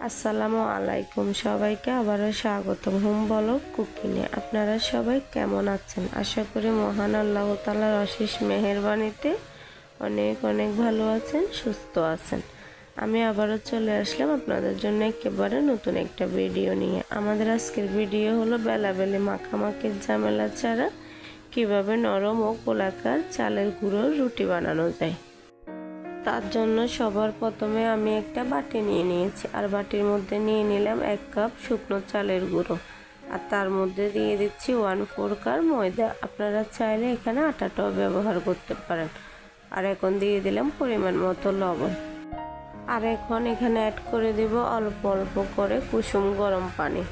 আসসালামু আলাইকুম সবাইকে আবারও স্বাগতম হোম ব্লগ কুকিংয়ে। আপনারা সবাই কেমন আছেন? আশা করি মহান আল্লাহ তাআলার অশেষ মেহেরবানিতে অনেক অনেক ভালো আছেন, সুস্থ আছেন। আমি আবারও চলে আসলাম আপনাদের জন্য একেবারে নতুন একটা ভিডিও নিয়ে। আমাদের আজকের ভিডিও হলো বেলাবেলি মাখামাখির ঝামেলা ছাড়া কিভাবে নরম ও গোলাকার চালের গুঁড়োর রুটি বানানো যায়। তার জন্য সবার প্রথমে আমি একটা বাটি নিয়ে নিয়েছি, আর বাটির মধ্যে নিয়ে নিলাম 1 কাপ শুকনো চালের গুঁড়ো, আর তার মধ্যে দিয়ে দিচ্ছি 1/4 কাপ ময়দা। আপনারা চাইলে এখানে আটাটাও ব্যবহার করতে পারেন। আর এখন দিয়ে দিলাম পরিমাণ মতো লবণ। আর এখন এখানে অ্যাড করে দিব অল্প অল্প করে কুসুম গরম পানি।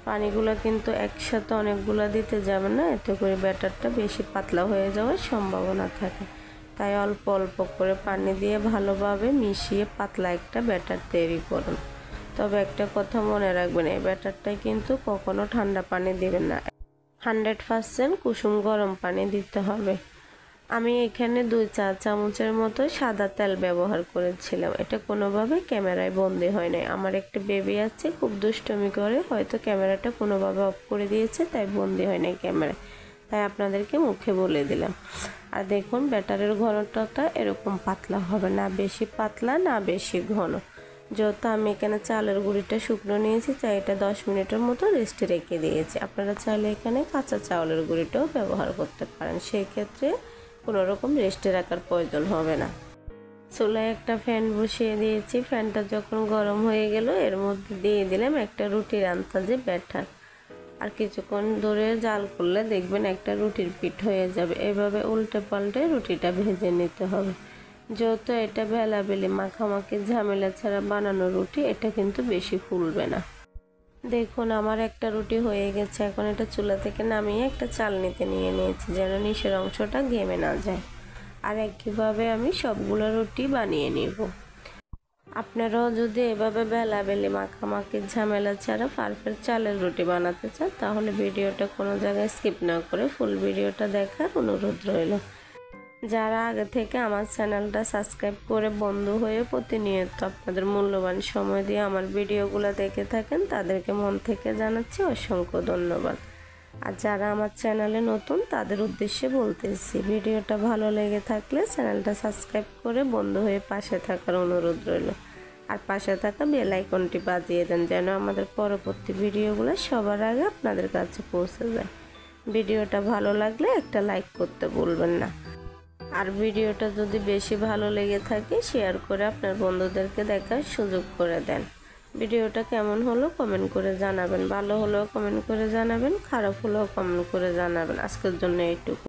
পানিগুলো কিন্তু একসাথে অনেকগুলো দিতে যাবে না, এতে করে ব্যাটারটা বেশি পাতলা হয়ে যাওয়ার সম্ভাবনা থাকে। তাই অল্প অল্প করে পানি দিয়ে ভালোভাবে মিশিয়ে পাতলা একটা ব্যাটার তৈরি করুন। তবে একটা কথা মনে রাখবেন, এই ব্যাটারটায় কিন্তু কখনো ঠান্ডা পানি দিবেন না, 100% কুসুম গরম পানি দিতে হবে। আমি এখানে 2 চা চামচের মতো সাদা তেল ব্যবহার করেছিলাম। এটা কোনোভাবে ক্যামেরায় বন্দি হয় নাই। আমার একটা বেবি আছে, খুব দুষ্টুমি করে, হয়তো ক্যামেরাটা কোনোভাবে অফ করে দিয়েছে, তাই বন্দি হয় নাই ক্যামেরায়। তাই আপনাদেরকে মুখে বলে দিলাম। আর দেখুন ব্যাটারের ঘনত্বটা এরকম পাতলা হবে না, বেশি পাতলা না বেশি ঘন। যেহেতু আমি এখানে চালের গুঁড়িটা শুকনো নিয়েছি, তাই এটা 10 মিনিটের মতো রেস্টে রেখে দিয়েছি। আপনারা চাইলে এখানে কাঁচা চাউলের গুঁড়িটাও ব্যবহার করতে পারেন, সেই ক্ষেত্রে কোনো রকম রেস্টে রাখার প্রয়োজন হবে না। চুলায় একটা ফ্যান বসিয়ে দিয়েছি। ফ্যানটা যখন গরম হয়ে গেল, এর মধ্যে দিয়ে দিলাম একটা রুটির আন্দাজে ব্যাটার। আর কিছুক্ষণ ধরে জাল করলে দেখবেন একটা রুটির পিঠ হয়ে যাবে। এভাবে উল্টে পাল্টে রুটিটা ভেজে নিতে হবে। যেহেতু এটা বেলাবেলি মাখামাখি ঝামেলা ছাড়া বানানো রুটি, এটা কিন্তু বেশি ফুলবে না। দেখুন আমার একটা রুটি হয়ে গেছে। এখন এটা চুলা থেকে নামিয়ে একটা চালনিতে নিয়ে নিয়েছি, যেন নিচের অংশটা ঘেমে না যায়। আর একইভাবে আমি সবগুলো রুটি বানিয়ে নিব। আপনারাও যদি এভাবে বেলাবেলি মাখামাখির ঝামেলা ছাড়া পারফেক্ট চালের রুটি বানাতে চান, তাহলে ভিডিওটা কোনো জায়গায় স্কিপ না করে ফুল ভিডিওটা দেখার অনুরোধ রইল। যারা আগে থেকে আমার চ্যানেলটা সাবস্ক্রাইব করে বন্ধু হয়ে প্রতিনিয়ত আপনাদের মূল্যবান সময় দিয়ে আমার ভিডিওগুলো দেখে থাকেন, তাদেরকে মন থেকে জানাচ্ছি অসংখ্য ধন্যবাদ। আর যারা আমার চ্যানেলে নতুন, তাদের উদ্দেশ্যে বলতেছি, ভিডিওটা ভালো লেগে থাকলে চ্যানেলটা সাবস্ক্রাইব করে বন্ধু হয়ে পাশে থাকার অনুরোধ রইল। আর পাশে থাকা বেল আইকনটি বাজিয়ে দেন, যেন আমাদের পরবর্তী ভিডিওগুলো সবার আগে আপনাদের কাছে পৌঁছে যায়। ভিডিওটা ভালো লাগলে একটা লাইক করতে ভুলবেন না। আর ভিডিওটা যদি বেশি ভালো লেগে থাকে, শেয়ার করে আপনার বন্ধুদেরকে দেখার সুযোগ করে দেন। ভিডিওটা কেমন হলো কমেন্ট করে জানাবেন, ভালো হলেও কমেন্ট করে জানাবেন, খারাপ হলেও কমেন্ট করে জানাবেন। আজকের জন্য এইটুকু।